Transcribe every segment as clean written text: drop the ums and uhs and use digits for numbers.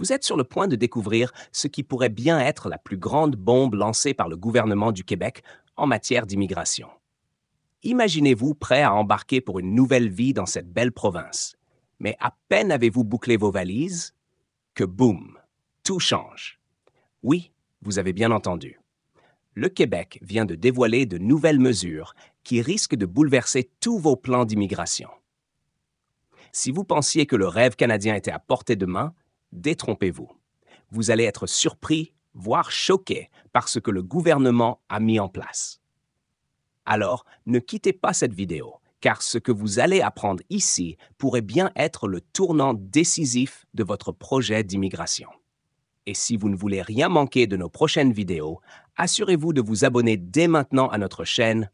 Vous êtes sur le point de découvrir ce qui pourrait bien être la plus grande bombe lancée par le gouvernement du Québec en matière d'immigration. Imaginez-vous prêt à embarquer pour une nouvelle vie dans cette belle province. Mais à peine avez-vous bouclé vos valises que boum, tout change. Oui, vous avez bien entendu. Le Québec vient de dévoiler de nouvelles mesures qui risquent de bouleverser tous vos plans d'immigration. Si vous pensiez que le rêve canadien était à portée de main, détrompez-vous. Vous allez être surpris, voire choqué par ce que le gouvernement a mis en place. Alors, ne quittez pas cette vidéo, car ce que vous allez apprendre ici pourrait bien être le tournant décisif de votre projet d'immigration. Et si vous ne voulez rien manquer de nos prochaines vidéos, assurez-vous de vous abonner dès maintenant à notre chaîne.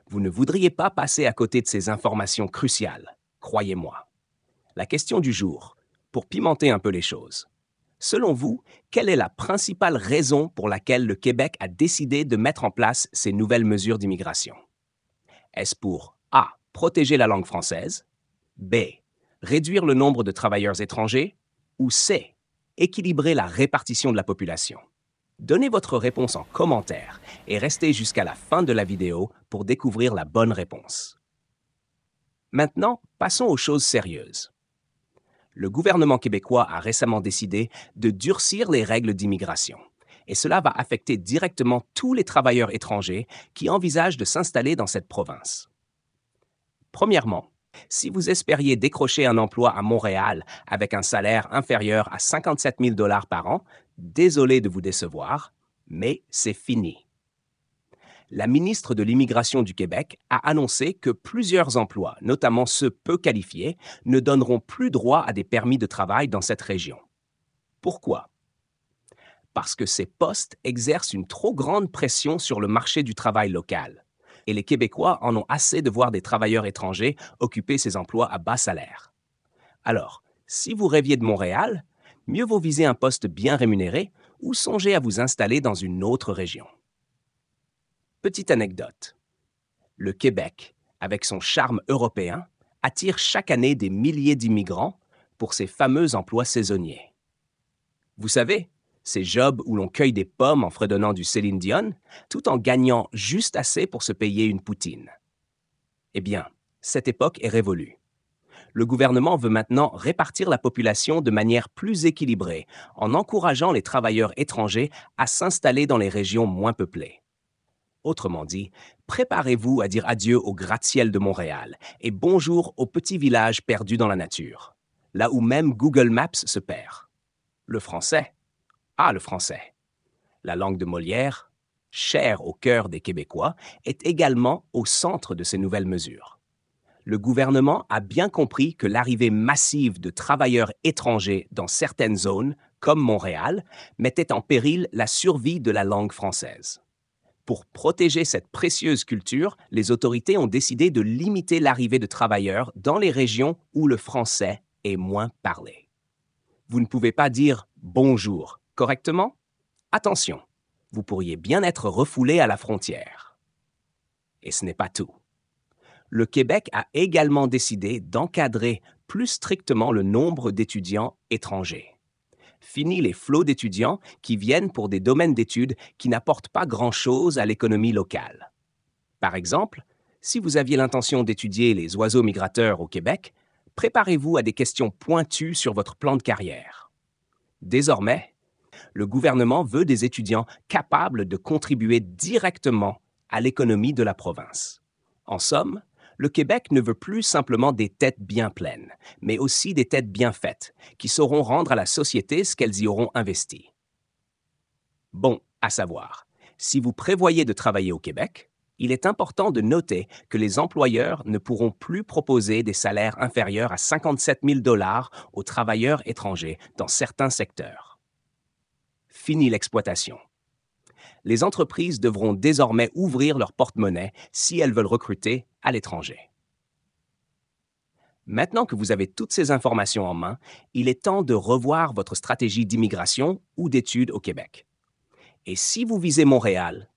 Vous ne voudriez pas passer à côté de ces informations cruciales, croyez-moi. La question du jour, pour pimenter un peu les choses. Selon vous, quelle est la principale raison pour laquelle le Québec a décidé de mettre en place ces nouvelles mesures d'immigration? Est-ce pour A. Protéger la langue française, B. Réduire le nombre de travailleurs étrangers ou C. Équilibrer la répartition de la population? Donnez votre réponse en commentaire et restez jusqu'à la fin de la vidéo pour découvrir la bonne réponse. Maintenant, passons aux choses sérieuses. Le gouvernement québécois a récemment décidé de durcir les règles d'immigration, et cela va affecter directement tous les travailleurs étrangers qui envisagent de s'installer dans cette province. Premièrement, si vous espériez décrocher un emploi à Montréal avec un salaire inférieur à 57 000 $ par an, désolé de vous décevoir, mais c'est fini. La ministre de l'Immigration du Québec a annoncé que plusieurs emplois, notamment ceux peu qualifiés, ne donneront plus droit à des permis de travail dans cette région. Pourquoi? Parce que ces postes exercent une trop grande pression sur le marché du travail local. Et les Québécois en ont assez de voir des travailleurs étrangers occuper ces emplois à bas salaire. Alors, si vous rêviez de Montréal, mieux vaut viser un poste bien rémunéré ou songer à vous installer dans une autre région. Petite anecdote. Le Québec, avec son charme européen, attire chaque année des milliers d'immigrants pour ses fameux emplois saisonniers. Vous savez, ces jobs où l'on cueille des pommes en fredonnant du Céline Dion, tout en gagnant juste assez pour se payer une poutine. Eh bien, cette époque est révolue. Le gouvernement veut maintenant répartir la population de manière plus équilibrée en encourageant les travailleurs étrangers à s'installer dans les régions moins peuplées. Autrement dit, préparez-vous à dire adieu au gratte-ciel de Montréal et bonjour au petit village perdu dans la nature, là où même Google Maps se perd. Le français. Ah, le français. La langue de Molière, chère au cœur des Québécois, est également au centre de ces nouvelles mesures. Le gouvernement a bien compris que l'arrivée massive de travailleurs étrangers dans certaines zones, comme Montréal, mettait en péril la survie de la langue française. Pour protéger cette précieuse culture, les autorités ont décidé de limiter l'arrivée de travailleurs dans les régions où le français est moins parlé. Vous ne pouvez pas dire « bonjour » correctement? Attention, vous pourriez bien être refoulé à la frontière. Et ce n'est pas tout. Le Québec a également décidé d'encadrer plus strictement le nombre d'étudiants étrangers. Fini les flots d'étudiants qui viennent pour des domaines d'études qui n'apportent pas grand-chose à l'économie locale. Par exemple, si vous aviez l'intention d'étudier les oiseaux migrateurs au Québec, préparez-vous à des questions pointues sur votre plan de carrière. Désormais, le gouvernement veut des étudiants capables de contribuer directement à l'économie de la province. En somme, le Québec ne veut plus simplement des têtes bien pleines, mais aussi des têtes bien faites, qui sauront rendre à la société ce qu'elles y auront investi. Bon, à savoir, si vous prévoyez de travailler au Québec, il est important de noter que les employeurs ne pourront plus proposer des salaires inférieurs à 57 000 $ aux travailleurs étrangers dans certains secteurs. Fini l'exploitation. Les entreprises devront désormais ouvrir leur porte-monnaie si elles veulent recruter à l'étranger. Maintenant que vous avez toutes ces informations en main, il est temps de revoir votre stratégie d'immigration ou d'études au Québec. Et si vous visez Montréal,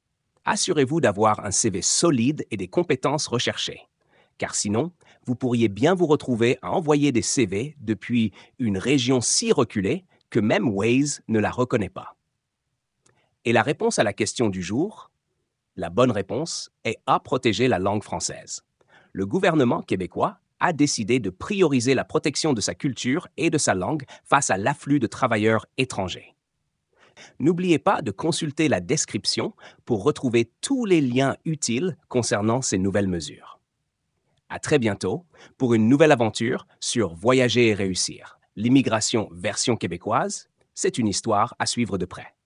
assurez-vous d'avoir un CV solide et des compétences recherchées, car sinon, vous pourriez bien vous retrouver à envoyer des CV depuis une région si reculée que même Waze ne la reconnaît pas. Et la réponse à la question du jour? La bonne réponse est à protéger la langue française. Le gouvernement québécois a décidé de prioriser la protection de sa culture et de sa langue face à l'afflux de travailleurs étrangers. N'oubliez pas de consulter la description pour retrouver tous les liens utiles concernant ces nouvelles mesures. À très bientôt pour une nouvelle aventure sur Voyager et réussir. L'immigration version québécoise, c'est une histoire à suivre de près.